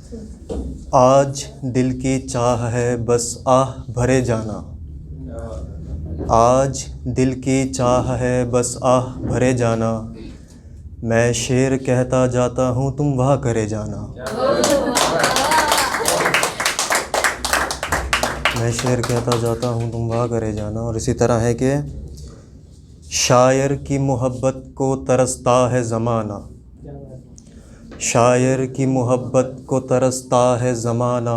आज दिल की चाह है बस आह भरे जाना। आज दिल की चाह है बस आह भरे जाना। मैं शेर कहता जाता हूँ तुम वाह करे जाना। मैं शेर कहता जाता हूँ तुम वाह करे जाना। और इसी तरह है कि शायर की मोहब्बत को तरसता है ज़माना। शायर की मोहब्बत को तरसता है ज़माना।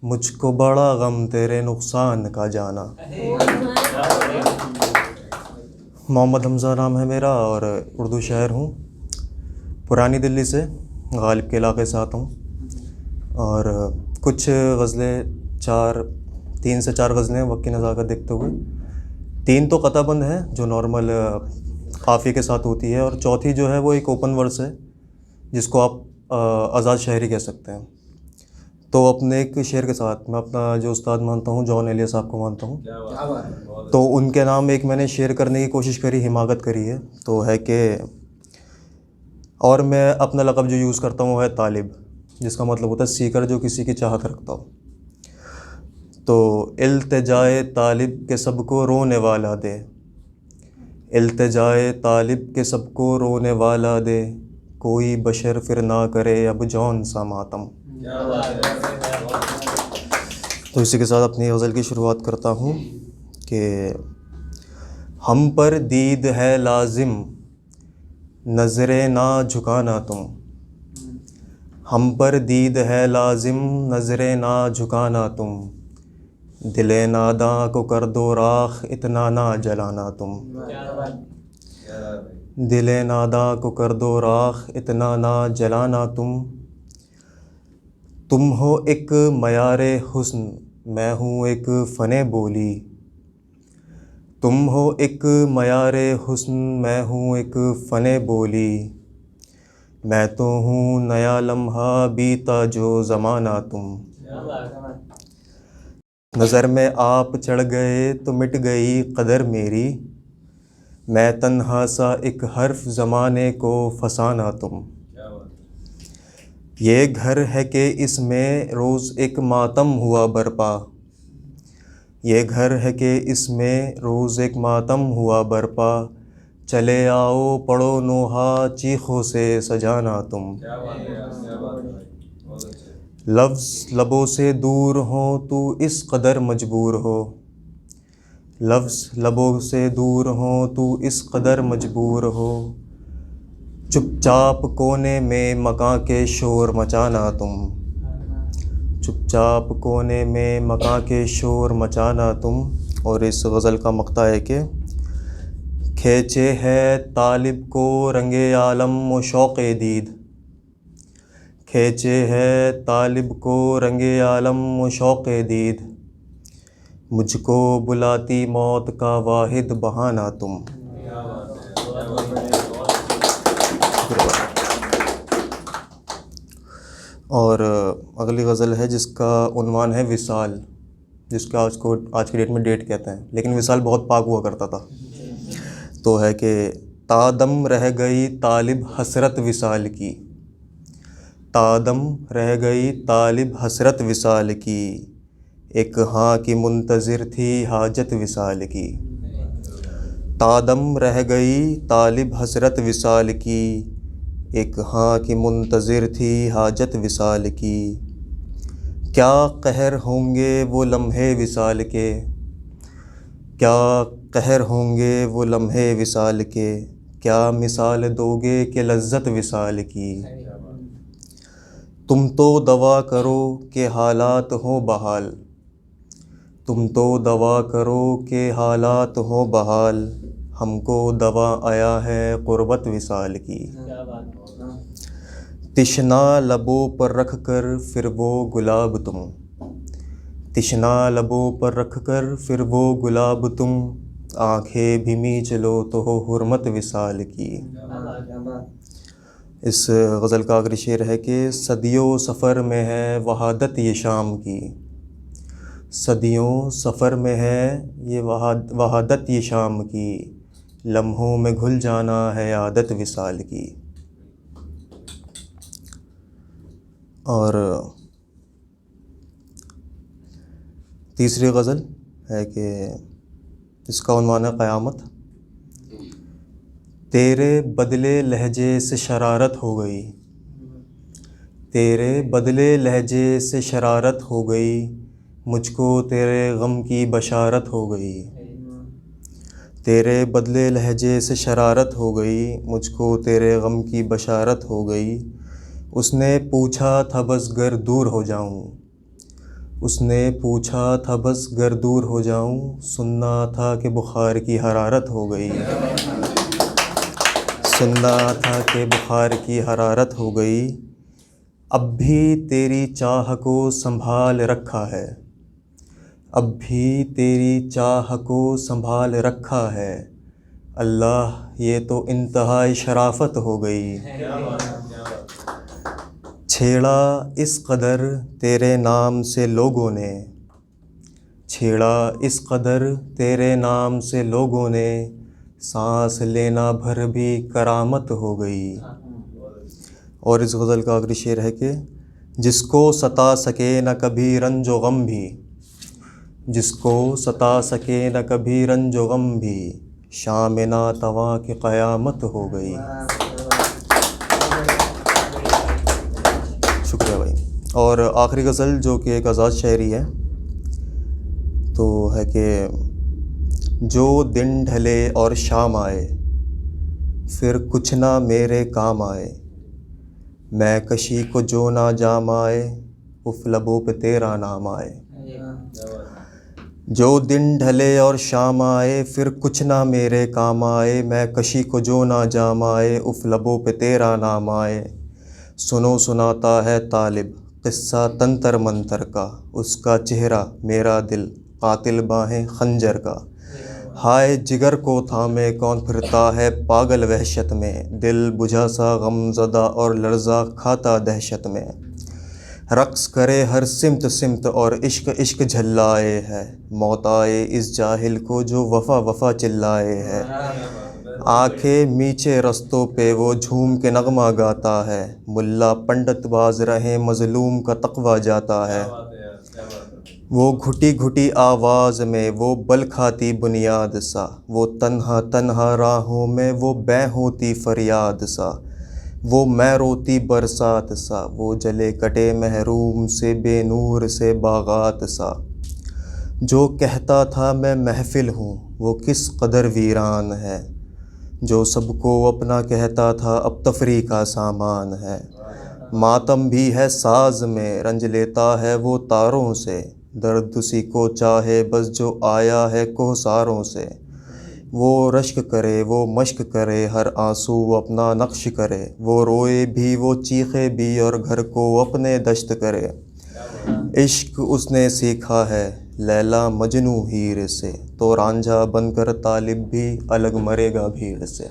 मुझको बड़ा गम तेरे नुकसान का जाना। मोहम्मद हमज़ा नाम है मेरा और उर्दू शायर हूँ। पुरानी दिल्ली से गालिब के इलाके से आता हूँ। और कुछ गज़लें 3 से 4 गज़लें वक्त की नज़ाकत देखते हुए। 3 तो क़ताबंद है जो नॉर्मल काफ़ी के साथ होती है, और चौथी जो है वो एक ओपन वर्स है जिसको आप आज़ाद शायरी कह सकते हैं। तो अपने एक शेर के साथ मैं अपना जो उस्ताद मानता हूँ जॉन एलिया साहब को मानता हूँ, तो उनके नाम एक मैंने शेर करने की कोशिश करी, हिमाकत करी है। तो है कि और मैं अपना लक़ब जो यूज़ करता हूँ वो है तालिब, जिसका मतलब होता है सीकर जो किसी की चाहत रखता हो। तो इल्तिजाए तालिब के सबको रोने वाला दे। इल्तिजाए तालिब के सबको रोने वाला दे। कोई बशर फिर ना करे अब जौन सा मातम। तो इसी के साथ अपनी गज़ल की शुरुआत करता हूँ कि हम पर दीद है लाजिम नज़रें ना झुकाना तुम। हम पर दीद है लाजिम नज़रें ना झुकाना तुम। दिले नादां को कर दो राख इतना ना जलाना तुम। दिले नादां को कर दो राख इतना ना जलाना तुम। तुम हो एक मयारे हुस्न मैं हूँ एक फ़ने बोली। तुम हो एक मयारे हुस्न मैं हूँ एक फ़ने बोली। मैं तो हूँ नया लम्हा बीता जो ज़माना तुम। नज़र में आप चढ़ गए तो मिट गई कदर मेरी। मैं तन्हा सा एक हर्फ ज़माने को फसाना तुम। ये घर है कि इसमें रोज़ एक मातम हुआ बरपा। ये घर है कि इसमें रोज़ एक मातम हुआ बरपा। चले आओ पढ़ो नोहा चीखों से सजाना तुम। लफ्ज़ लबों से दूर हो तू इस कदर मजबूर हो। लफ्ज़ लबों से दूर हो तू इस कदर मजबूर हो। चुपचाप कोने में मकां के शोर मचाना तुम। चुपचाप कोने में मकां के शोर मचाना तुम। और इस गज़ल का मक़ता है कि खींचे है तालिब को रंगे आलम व शौक़े दीद। खींचे है तालिब को रंगे आलम व शौक़े दीद। मुझको बुलाती मौत का वाहिद बहाना तुम। और अगली गज़ल है जिसका उन्वान है विसाल, जिसका आज की डेट में डेट कहते हैं, लेकिन विसाल बहुत पाक हुआ करता था। तो है कि तादम रह गई तालिब हसरत विसाल की। तादम रह गई तालिब हसरत विसाल की। एक हाँ की मुंतज़िर थी हाजत विसाल की। तादम रह गई तालिब हसरत विसाल की। एक हाँ की मुंतज़िर थी हाजत विसाल की। क्या कहर होंगे वो लम्हे विसाल के। क्या कहर होंगे वो लम्हे विसाल के। क्या मिसाल दोगे कि लज़्ज़त विसाल की। तुम तो दवा करो कि हालात हो बहाल। तुम तो दवा करो कि हालात हो बहाल। हमको दवा आया है क़ुर्बत विसाल की। तिश्ना लबों पर रख कर फिर वो गुलाब तुम। तिश्ना लबों पर रख कर फिर वो गुलाब तुम। आँखें भी मींच लो तो हो हुर्मत विसाल की। इस गज़ल का आखिरी शेर है कि सदियों सफ़र में है वहादत ये शाम की। सदियों सफ़र में है ये वहादत ये शाम की। लम्हों में घुल जाना है आदत विसाल की। और तीसरी गज़ल है कि इसका उन्वान है क़यामत। तेरे बदले लहजे से शरारत हो गई, तेरे बदले लहजे से शरारत हो गई, मुझको तेरे गम की बशारत हो गई। तेरे बदले लहजे से शरारत हो गई, मुझको तेरे गम की बशारत हो गई। उसने पूछा था बस गर दूर हो जाऊं, उसने पूछा था बस गर दूर हो जाऊं, सुनना था कि बुखार की हरारत हो गई, सुनना था कि बुखार की हरारत हो गई। अब भी तेरी चाह को संभाल रखा है, अब भी तेरी चाह को संभाल रखा है, अल्लाह ये तो इंतहाई शराफत हो गई। छेड़ा इस कदर तेरे नाम से लोगों ने, छेड़ा इस कदर तेरे नाम से लोगों ने, सांस लेना भर भी करामत हो गई। और इस गज़ल का आखिरी शेर है कि जिसको सता सके न कभी रंजो गम भी, जिसको सता सके न कभी रंजो गम भी, शाम ना तवा की क़यामत हो गई। शुक्रिया भाई। और आखिरी गज़ल जो कि एक आज़ाद शायरी है तो है कि जो दिन ढले और शाम आए, फिर कुछ ना मेरे काम आए, मैं कशी को जो ना जाम आए, उफ़ लबों पे तेरा नाम आए। जो दिन ढले और शाम आए, फिर कुछ ना मेरे काम आए, मैं कशी को जो ना जाम आए, उफ़ लबों पे तेरा नाम आए। सुनो सुनाता है तालिब क़िस्सा तंतर मंतर का, उसका चेहरा मेरा दिल कातिल बाहें खंजर का। हाय जिगर को थामे कौन फिरता है पागल वहशत में, दिल बुझा सा गमज़दा और लर्ज़ा खाता दहशत में। रक़्स करे हर सिमत सिमत और इश्क इश्क झल्लाए है, मौत आए इस जाहिल को जो वफ़ा वफ़ा चिल्लाए है। आँखें मीचे रस्तों पे वो झूम के नगमा गाता है, मुल्ला पंडित बाज रहे मज़लूम का तक़वा जाता है। वो घुटी घुटी आवाज़ में वो बल खाती बुनियाद सा, वो तन्हा तन्हा राहों में वो बै होती फ़रियाद सा, वो मैं रोती बरसात सा, वो जले कटे महरूम से बेनूर से बागात सा। जो कहता था मैं महफ़िल हूँ वो किस कदर वीरान है, जो सबको अपना कहता था अब तफरी का सामान है। मातम भी है साज में रंज लेता है वो तारों से, दर्द उसी को चाहे बस जो आया है कोहसारों से। वो रश्क करे वो मश्क करे हर आंसू अपना नक्श करे, वो रोए भी वो चीखे भी और घर को अपने दश्त करे। इश्क उसने सीखा है लैला मजनू हीर से, तो रांझा बनकर तालिब भी अलग मरेगा भीड़ से।